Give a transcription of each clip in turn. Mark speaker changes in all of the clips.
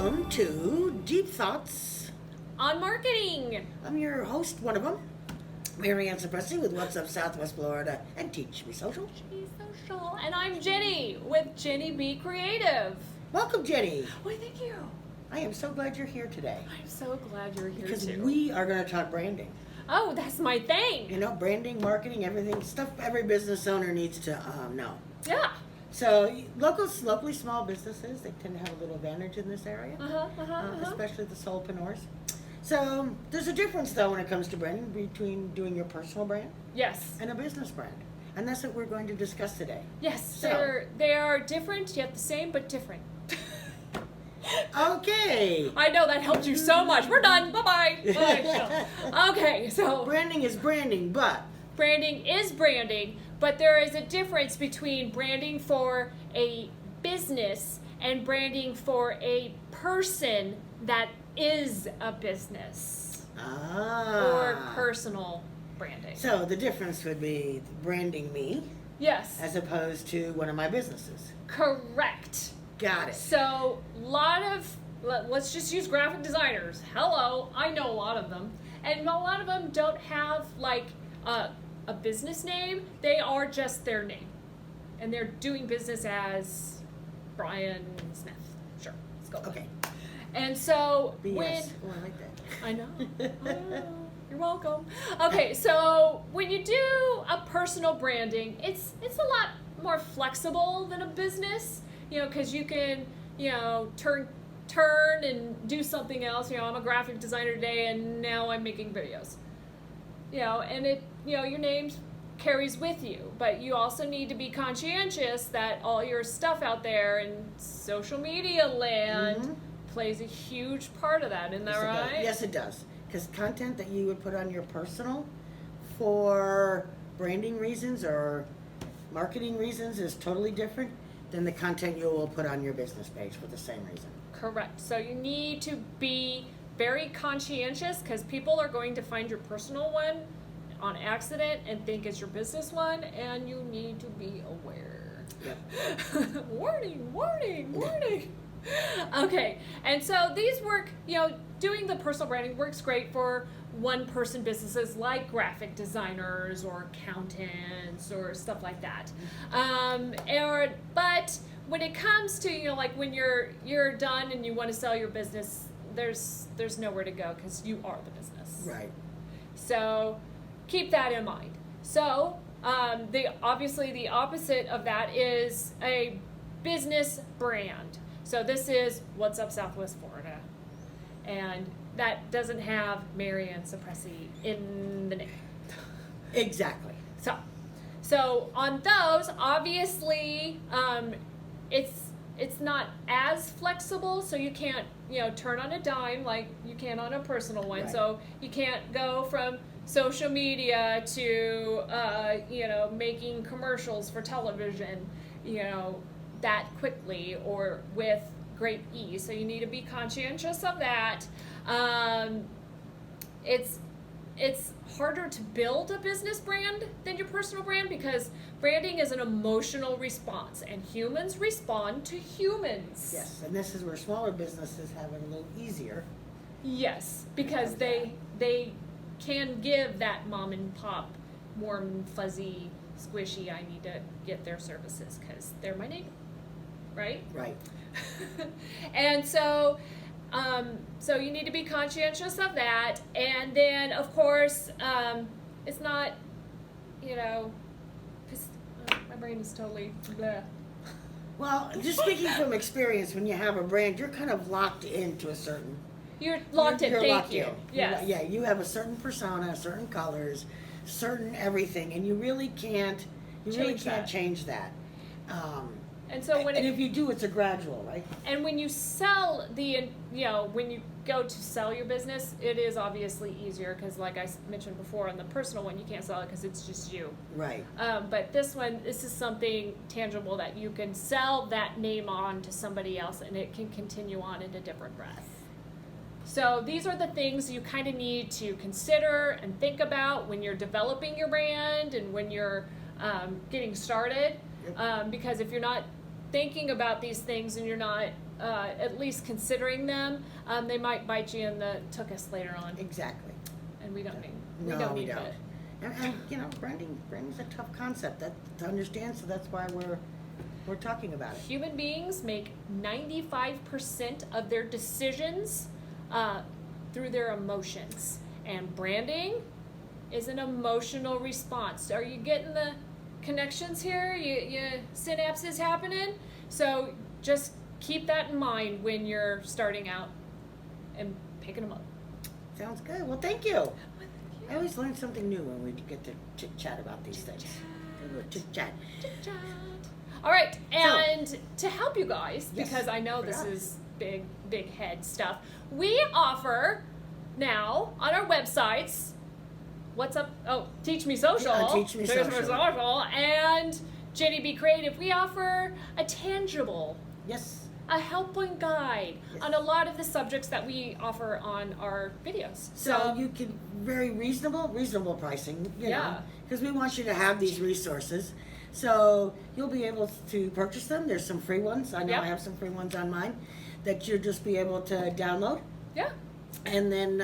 Speaker 1: Welcome to Deep Thoughts
Speaker 2: on Marketing.
Speaker 1: I'm your host, one of them, Cipressy with What's Up Southwest Florida and Teach Me Social.
Speaker 2: Be social. And I'm Jenny with Jenny Be Creative.
Speaker 1: Welcome, Jenny.
Speaker 2: Why, thank you.
Speaker 1: I am so glad you're here today.
Speaker 2: I'm so glad you're here
Speaker 1: Because
Speaker 2: too.
Speaker 1: we are going to talk branding.
Speaker 2: Oh, that's my thing.
Speaker 1: You know, branding, marketing, everything, stuff every business owner needs to know.
Speaker 2: Yeah.
Speaker 1: So locally small businesses, they tend to have a little advantage in this area, especially the solopreneurs. So there's a difference, though, when it comes to branding between doing your personal brand
Speaker 2: Yes.
Speaker 1: and a business brand. And that's what we're going to discuss today.
Speaker 2: Yes.
Speaker 1: So,
Speaker 2: they are different, yet the same, but different.
Speaker 1: Okay.
Speaker 2: I know that helped you so much. We're done. Bye-bye. Okay, so
Speaker 1: Branding is branding, but
Speaker 2: branding is branding, but there is a difference between branding for a business and branding for a person that is a business or personal branding.
Speaker 1: So the difference would be branding me
Speaker 2: Yes.
Speaker 1: as opposed to one of my businesses.
Speaker 2: Correct.
Speaker 1: Got it.
Speaker 2: So let's just use graphic designers. Hello, I know a lot of them. And a lot of them don't have like a business name. They are just their name. And they're doing business as Brian Smith. Sure, let's go.
Speaker 1: Okay.
Speaker 2: And so
Speaker 1: BS.
Speaker 2: when
Speaker 1: Oh, I like that.
Speaker 2: I know. You're welcome. Okay, so when you do a personal branding, it's a lot more flexible than a business, because you can, turn and do something else. I'm a graphic designer today, and now I'm making videos. And it, your name carries with you, but you also need to be conscientious that all your stuff out there in social media land plays a huge part of that. Isn't that right?
Speaker 1: Yes, it does. Because content that you would put on your personal for branding reasons or marketing reasons is totally different than the content you will put on your business page for the same reason.
Speaker 2: Correct. So you need to be very conscientious because people are going to find your personal one on accident and think it's your business one, and you need to be aware.
Speaker 1: Yep.
Speaker 2: Warning. Okay, and so these work, doing the personal branding works great for one-person businesses like graphic designers or accountants or stuff like that. But when it comes to, like when you're done and you want to sell your business, there's nowhere to go because you are the business.
Speaker 1: Right. So
Speaker 2: keep that in mind. So the opposite of that is a business brand. So this is What's Up Southwest Florida, and that doesn't have Cipressy in the name.
Speaker 1: Exactly.
Speaker 2: So on those, obviously, it's not as flexible. So you can't turn on a dime like you can on a personal one.
Speaker 1: Right.
Speaker 2: So you can't go from social media to making commercials for television, that quickly or with great ease. So you need to be conscientious of that. It's harder to build a business brand than your personal brand because branding is an emotional response and humans respond to humans.
Speaker 1: Yes, and this is where smaller businesses have it a little easier.
Speaker 2: Yes, because they can give that mom and pop warm, fuzzy, squishy, I need to get their services because they're my neighbor. Right?
Speaker 1: Right.
Speaker 2: And so you need to be conscientious of that. And then, of course, it's not, because my brain is totally bleh.
Speaker 1: Well, just speaking from experience, when you have a brand, you're kind of locked into a certain...
Speaker 2: You're locked in.
Speaker 1: You're
Speaker 2: Thank
Speaker 1: locked
Speaker 2: you.
Speaker 1: in.
Speaker 2: Yes.
Speaker 1: Yeah, you have a certain persona, certain colors, certain everything, and you really can't change that.
Speaker 2: And so
Speaker 1: and if you do, it's a gradual, right?
Speaker 2: And when you sell when you go to sell your business, it is obviously easier because, like I mentioned before, on the personal one, you can't sell it because it's just you.
Speaker 1: Right.
Speaker 2: But this is something tangible that you can sell that name on to somebody else, and it can continue on in a different breath. So these are the things you kind of need to consider and think about when you're developing your brand and when you're getting started. Because if you're not thinking about these things and you're not at least considering them, they might bite you in the tuchus later on,
Speaker 1: Exactly.
Speaker 2: and we don't need
Speaker 1: No,
Speaker 2: we don't
Speaker 1: we
Speaker 2: need
Speaker 1: don't.
Speaker 2: it.
Speaker 1: And you know, branding's a tough concept to understand, so that's why we're talking about it.
Speaker 2: Human beings make 95% of their decisions through their emotions, and branding is an emotional response. Are you getting the connections here? You synapses happening? So just keep that in mind when you're starting out and picking them up.
Speaker 1: Sounds good. Well, thank you. I always learn something new when we get to chit chat about these things. Chit chat.
Speaker 2: Chit-chat. All right, and to help you guys,
Speaker 1: Yes,
Speaker 2: because I know this
Speaker 1: forgot.
Speaker 2: is big head stuff, we offer now on our websites. What's up? Oh, Teach Me Social.
Speaker 1: Teach Me Social.
Speaker 2: And Jenny Be Creative. We offer a tangible,
Speaker 1: Yes.
Speaker 2: a helping guide
Speaker 1: Yes.
Speaker 2: on a lot of the subjects that we offer on our videos.
Speaker 1: So you can very reasonable pricing, you know,
Speaker 2: Yeah.
Speaker 1: because we want you to have these resources. So you'll be able to purchase them. There's some free ones. I know
Speaker 2: Yep.
Speaker 1: I have some free ones on mine that you'll just be able to download.
Speaker 2: Yeah.
Speaker 1: And then,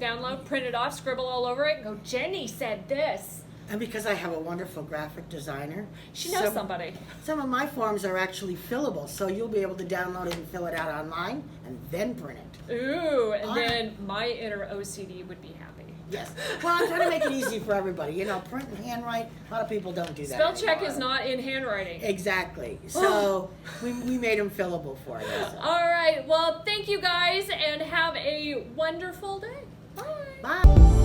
Speaker 2: Download, print it off, scribble all over it, and go, Jenny said this.
Speaker 1: and because I have a wonderful graphic designer,
Speaker 2: She knows somebody.
Speaker 1: Some of my forms are actually fillable, so you'll be able to download it and fill it out online and then print it.
Speaker 2: Ooh, and
Speaker 1: All
Speaker 2: then my inner OCD would be happy.
Speaker 1: Yes. Well, I'm trying to make it easy for everybody. You know, print and handwrite, a lot of people don't do that
Speaker 2: Spell check
Speaker 1: anymore.
Speaker 2: is not in handwriting.
Speaker 1: Exactly. So we made them fillable for you. So.
Speaker 2: All right, well, thank you guys, and have a wonderful day. Bye.
Speaker 1: Bye.